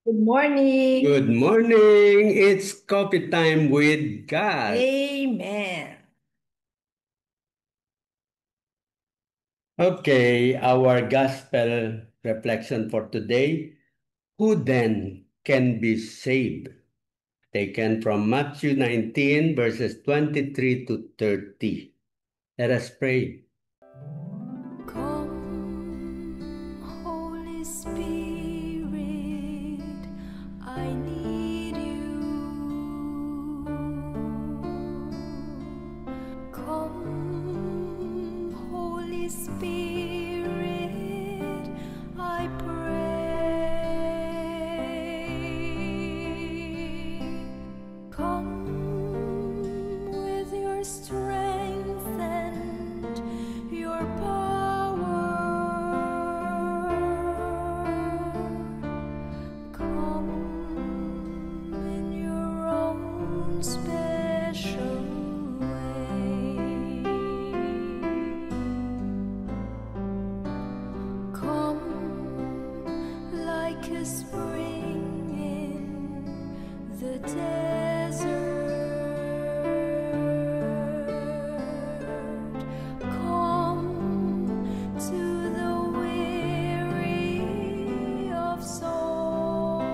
Good morning. Good morning. It's coffee time with God. Amen. Okay, our gospel reflection for today. Who then can be saved? Taken from Matthew 19, verses 23 to 30. Let us pray. Come, Holy Spirit, I need you. Come, Holy Spirit, I pray. Come with your strength and your power. Come in your own special way. Come like a spring in the desert. Come to the weary of soul.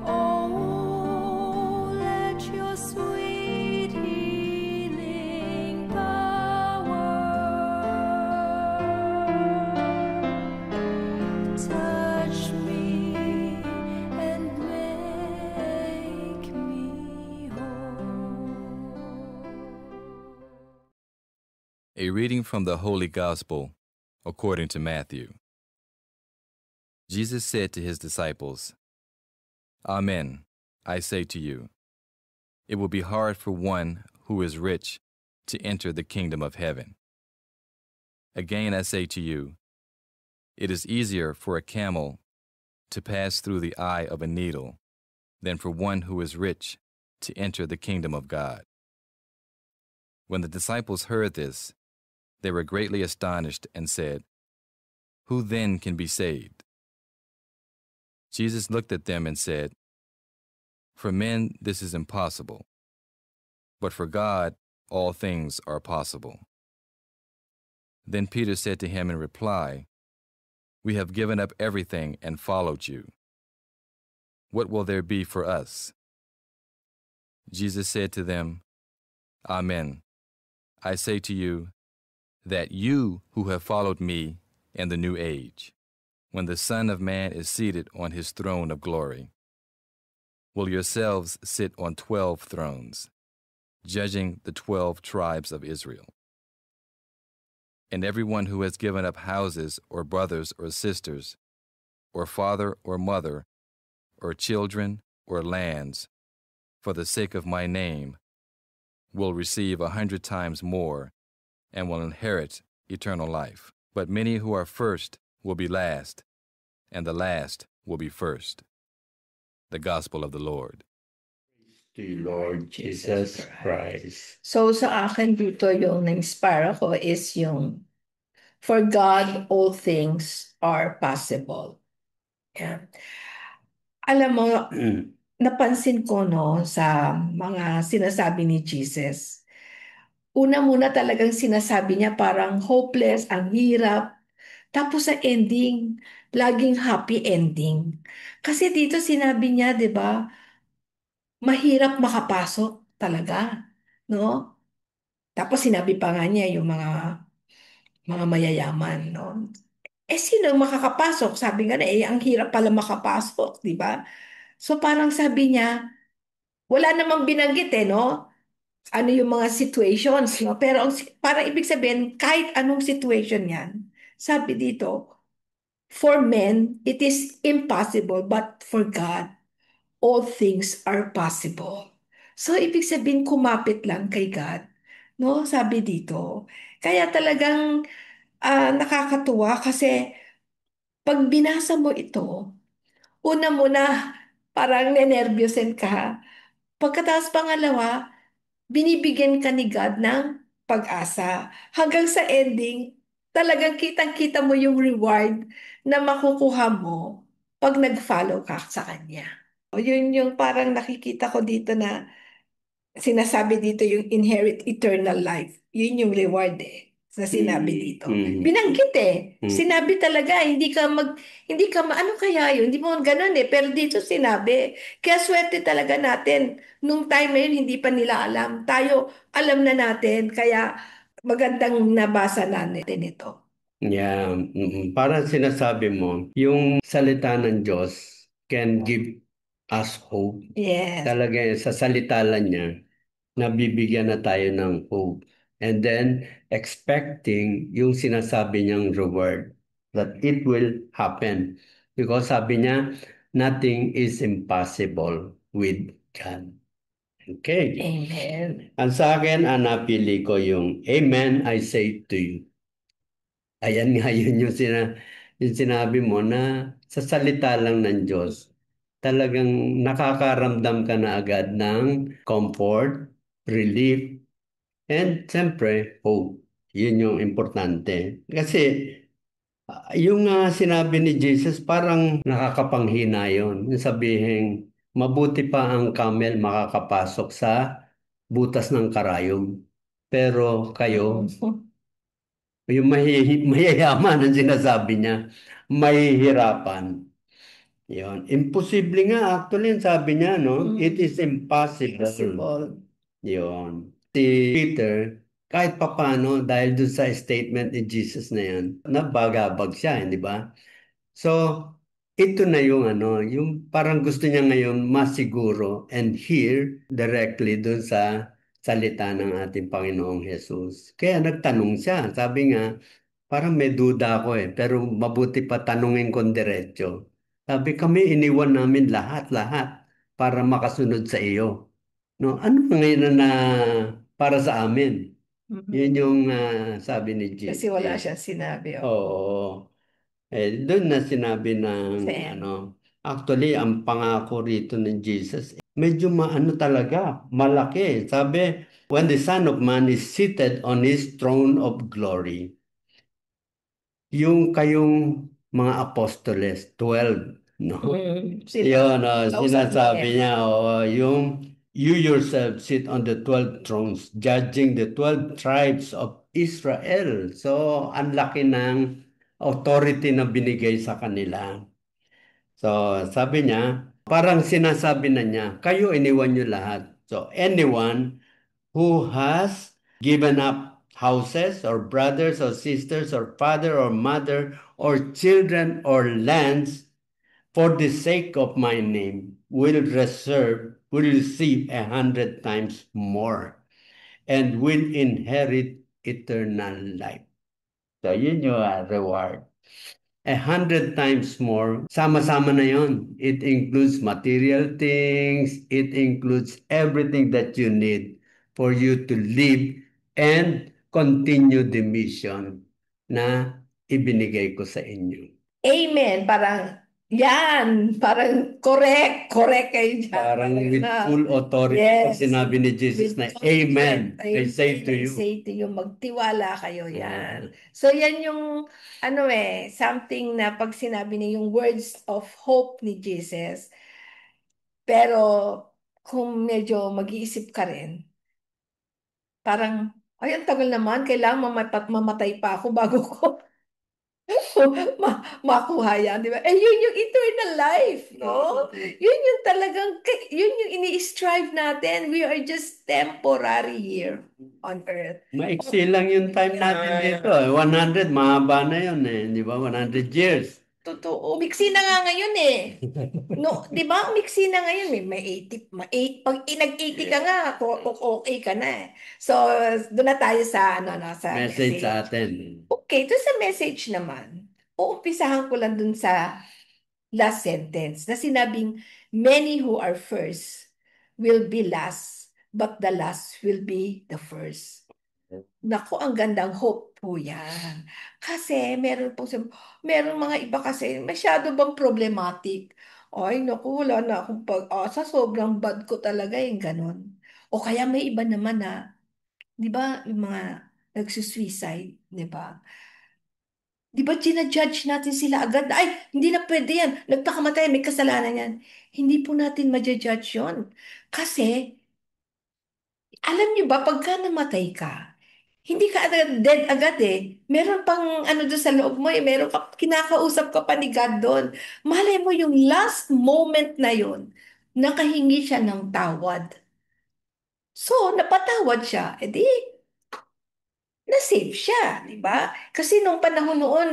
Oh, let your sweet healing power touch me and make me whole. A reading from the Holy Gospel according to Matthew. Jesus said to his disciples, Amen, I say to you, it will be hard for one who is rich to enter the kingdom of heaven. Again I say to you, it is easier for a camel to pass through the eye of a needle than for one who is rich to enter the kingdom of God. When the disciples heard this, they were greatly astonished and said, Who then can be saved? Jesus looked at them and said, For men this is impossible, but for God all things are possible. Then Peter said to him in reply, We have given up everything and followed you. What will there be for us? Jesus said to them, Amen. I say to you that you who have followed me in the new age, when the Son of Man is seated on his throne of glory, will yourselves sit on 12 thrones, judging the 12 tribes of Israel. And everyone who has given up houses or brothers or sisters, or father or mother, or children or lands, for the sake of my name, will receive 100 times more and will inherit eternal life. But many who are first will be last, and the last will be first. The Gospel of the Lord. To you, Lord Jesus Christ. So sa akin dito yung na-inspire ako is yung for God all things are possible. Yeah. Alam mo, napansin ko no sa mga sinasabi ni Jesus. Una muna talagang sinasabi niya parang hopeless, ang hirap. Tapos sa ending, laging happy ending. Kasi dito sinabi niya, 'di ba, mahirap makapasok talaga, no? Tapos sinabi pa nga niya yung mga mayayaman, no? Sino ang makakapasok? Sabi nga na, ang hirap pala makapasok, di ba? So parang sabi niya, wala namang binanggit no? Ano yung mga situations, no? Pero parang ibig sabihin, kahit anong situation yan, sabi dito, for men, it is impossible, but for God, all things are possible. So, ibig sabihin, kumapit lang kay God. No, sabi dito. Kaya talagang nakakatuwa kasi pag binasa mo ito, una muna, parang nenervyusin ka. Pagkatapos pangalawa, binibigyan ka ni God ng pag-asa. Hanggang sa ending, talagang kitang-kita mo yung reward na makukuha mo pag nag-follow ka sa kanya. Yun yung parang nakikita ko dito na sinasabi dito yung inherit eternal life. Yun yung reward na sinabi dito. Binanggit Sinabi talaga, hindi ka ano kaya yun? Hindi mo ganun pero dito sinabi. Kaya swerte talaga natin. Nung time na yun, hindi pa nila alam. Tayo, alam na natin. Kaya magandang nabasa natin ito. Yeah, parang sinasabi mo, yung salita ng Diyos can give us hope. Yes. Talaga sa salita lang niya, nabibigyan na tayo ng hope. And then, expecting yung sinasabi niyang reward, that it will happen. Because sabi niya, nothing is impossible with God. Okay. Amen. Ang sa akin, ang napili ko yung Amen, I say to you. Ayan nga yun yung sinabi mo na sa salita lang ng Diyos, talagang nakakaramdam ka na agad ng comfort, relief, and siyempre, hope. Yun yung importante. Kasi yung sinabi ni Jesus parang nakakapanghina yun. Yung sabihin, mabuti pa ang camel makakapasok sa butas ng karayom. Pero kayo, yung mayayaman ang sinasabi niya, mahihirapan. Yun. Imposible nga actually, ang sabi niya, no? It is impossible. Possible. Yun. Si Peter, kahit papano, dahil dun sa statement ni Jesus na yan, nabagabag siya, di ba? So, ito na yung yung parang gusto niya ngayon masiguro and hear directly dun sa salita ng ating Panginoong Jesus. Kaya nagtanong siya, sabi nga, parang may duda ako pero mabuti pa tanungin kong diretso. Sabi kami, iniwan namin lahat-lahat para makasunod sa iyo. No, ano ngayon na para sa amin? Yun yung sabi ni Jesus. Kasi wala siyang sinabi. Oo. Doon na sinabi ng Same. actually ang pangako rito ng Jesus, medyo maano talaga, malaki. Sabi, when the Son of Man is seated on His throne of glory, yung kayong mga apostoles, 12, no? Yun, sinasabi niya, yung you yourself sit on the 12 thrones, judging the 12 tribes of Israel. So, ang laki ng authority na binigay sa kanila. So, sabi niya, parang sinasabi na niya, kayo iniwan niyo lahat. So, anyone who has given up houses or brothers or sisters or father or mother or children or lands for the sake of my name will receive 100 times more and will inherit eternal life. So yun yung reward. 100 times more, sama-sama na yon. It includes material things, it includes everything that you need for you to live and continue the mission na ibinigay ko sa inyo. Amen. Parang correct kayo dyan. Parang with full authority Yes. sinabi ni Jesus na Amen. I say to you. I say to you, magtiwala kayo yan. So yan yung something na pag sinabi niya yung words of hope ni Jesus. Pero kung medyo mag-iisip ka rin, parang, ay, ang tagal naman, kailangan mamatay pa ako bago ko makuha yan, di ba? Eh, yun yung eternal life, no? Yun yung talagang, yun yung ini-strive natin. We are just temporary here on earth. Maiksi lang yung time natin dito. 100, mahaba na yun di ba? 100 years. Totoo. Umiksi na nga ngayon No, di ba? Umiksi na ngayon. May 80, pag nag-80 ka nga, okay ka na So, doon na tayo sa, sa Message sa atin. Okay, doon sa message naman, uumpisahan ko lang doon sa last sentence na sinabing, many who are first will be last, but the last will be the first. Naku, ang gandang hope po yan. Kasi meron mga iba kasi masyado bang problematic. Ay, naku, wala na akong pag-asa. Sobrang bad ko talaga yung ganun. O kaya may iba naman di ba, yung mga nagsusuicide, di ba? Di ba ginajudge natin sila agad? Ay, hindi na pwede yan. Nagpakamatay, may kasalanan yan. Hindi po natin ma-judge yun. Kasi, alam niyo ba, pagka namatay ka, hindi ka agad dead agad eh. Meron pang ano doon sa loob mo eh. Meron ka, kinakausap ka pa ni God doon. Malay mo yung last moment na yun, nakahingi siya ng tawad. So, napatawad siya. E di, na-save siya, di ba? Kasi nung panahon noon,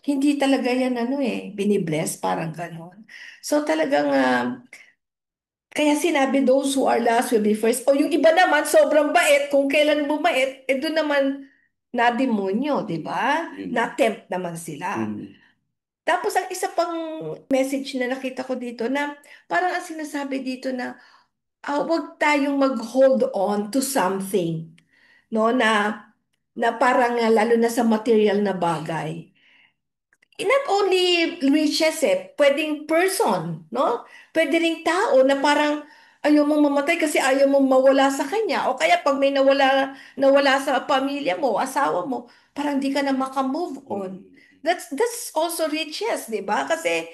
hindi talaga yan ano eh, binibless, parang ganon. So talagang, kaya sinabi those who are last will be first. O yung iba naman, sobrang bait, kung kailan bumait, eh doon naman na demonyo, di ba? Na-tempt naman sila. Tapos ang isa pang message na nakita ko dito na parang ang sinasabi dito na huwag tayong mag-hold on to something, no, na parang lalo na sa material na bagay. Not only riches pwedeng person, no? Pwede ring tao na parang ayaw mong mamatay kasi ayaw mong mawala sa kanya. O kaya pag may nawala sa pamilya mo, asawa mo, parang di ka na makamove on. That's also riches, di ba? Kasi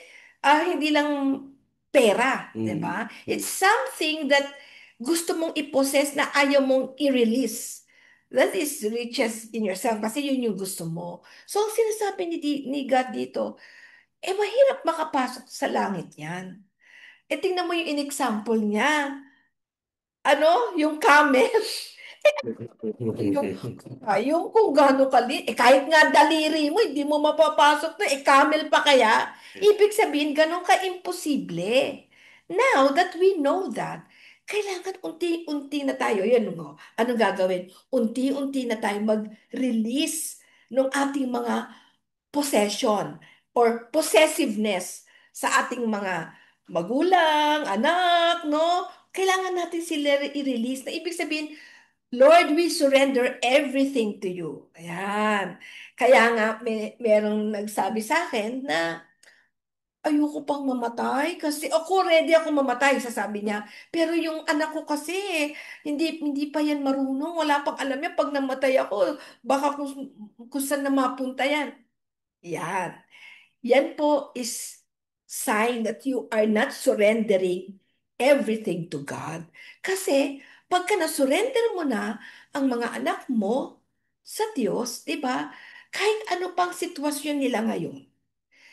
hindi lang pera, di ba? It's something that gusto mong i-possess na ayaw mong i-release. That is riches in yourself kasi yun yung gusto mo. So, ang sinasabi ni God dito, mahirap makapasok sa langit yan. Tingnan mo yung in-example niya. Ano? Yung camel. Yung kung gaano kali, kahit nga daliri mo, hindi mo mapapasok na, camel pa kaya? Ibig sabihin, ganun ka-imposible. Now that we know that, kailangan unti-unti na tayo, yan mo, anong gagawin? Unti-unti na tayo mag-release ng ating mga possession or possessiveness sa ating mga magulang, anak, no? Kailangan natin sila i-release na ibig sabihin, Lord, we surrender everything to you. Ayan. Kaya nga, merong nagsabi sa akin na ayoko pang mamatay kasi ako ready ako mamatay, sasabi niya. Pero yung anak ko kasi, hindi pa yan marunong, wala pang alam niya. Pag namatay ako, baka kung saan na mapunta yan. Yan. Yan po is sign that you are not surrendering everything to God. Kasi pagka na-surrender mo na ang mga anak mo sa Diyos, di ba? Kahit ano pang sitwasyon nila ngayon,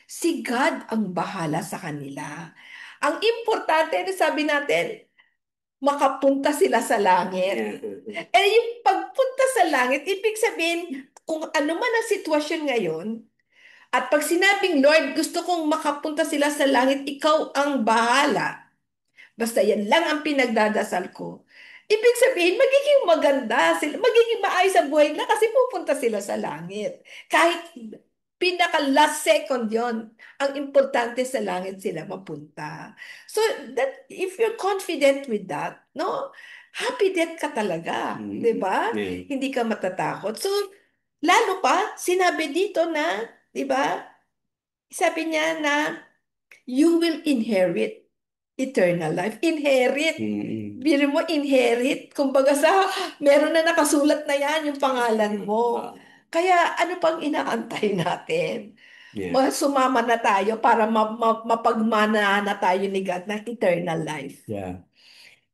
si God ang bahala sa kanila. Ang importante, sabi natin, makapunta sila sa langit. Yung pagpunta sa langit, ibig sabihin, kung ano man ang sitwasyon ngayon, at pag sinabing, Lord, gusto kong makapunta sila sa langit, ikaw ang bahala. Basta yan lang ang pinagdadasal ko. Ibig sabihin, magiging maganda sila, magiging maayos sa buhay na kasi pupunta sila sa langit. Kahit pinaka last second yon, ang importante sa langit sila mapunta. So, that if you're confident with that, no, happy death ka talaga, di ba? Hindi ka matatakot. So, lalo pa, sinabi dito na, di ba? Sabi niya na you will inherit eternal life. Inherit. Biro mo, inherit. Kumbaga meron na nakasulat na yan yung pangalan mo. Kaya ano pang inaantay natin? Sumama na tayo para mapagmana na tayo ni God ng eternal life. Yeah.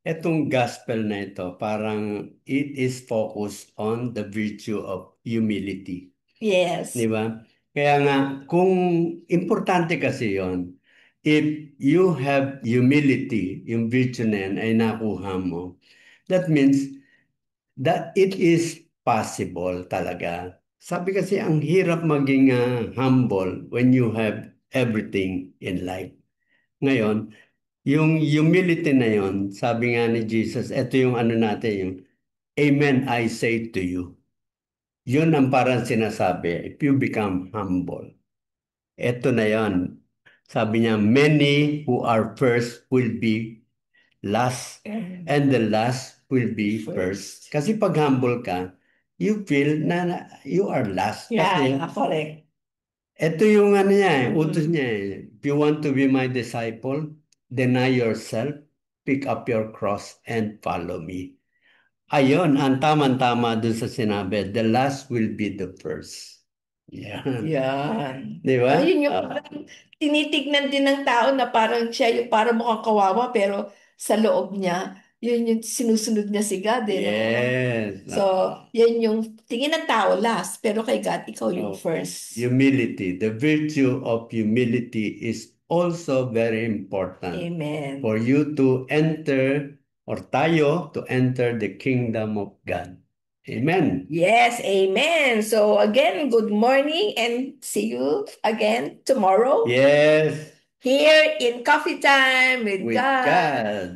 Etong gospel na ito, parang it is focused on the virtue of humility. Yes. Di ba? Kaya nga, kung importante kasi yon, if you have humility, yung virtue na yan ay nakuha mo, that means that it is possible talaga. Sabi kasi, ang hirap maging humble when you have everything in life. Ngayon, yung humility na yon, sabi nga ni Jesus, ito yung ano natin, yung Amen, I say to you. Yun ang parang sinasabi, if you become humble. Ito na yon. Sabi niya, many who are first will be last, and the last will be first. Kasi pag humble ka, you feel na you are last. Kasi, correct. ito yung ano niya, utos niya. If you want to be my disciple, deny yourself, pick up your cross, and follow me. Ayun, ang tama-tama dun sa sinabi, the last will be the first. Yan. Yan. Di ba? Ayun yung parang tinitignan din ng tao na parang siya yung parang mukhang kawawa pero sa loob niya, yun yung sinusunod niya si God, eh, no? Yes. So, yan yung tingin ng tao last, pero kay God, ikaw yung Oh, first. humility. The virtue of humility is also very important Amen. for you to enter or tayo to enter the kingdom of God. Amen. Yes, amen. So again, good morning and see you again tomorrow Yes, here in Coffee Time with with God. God.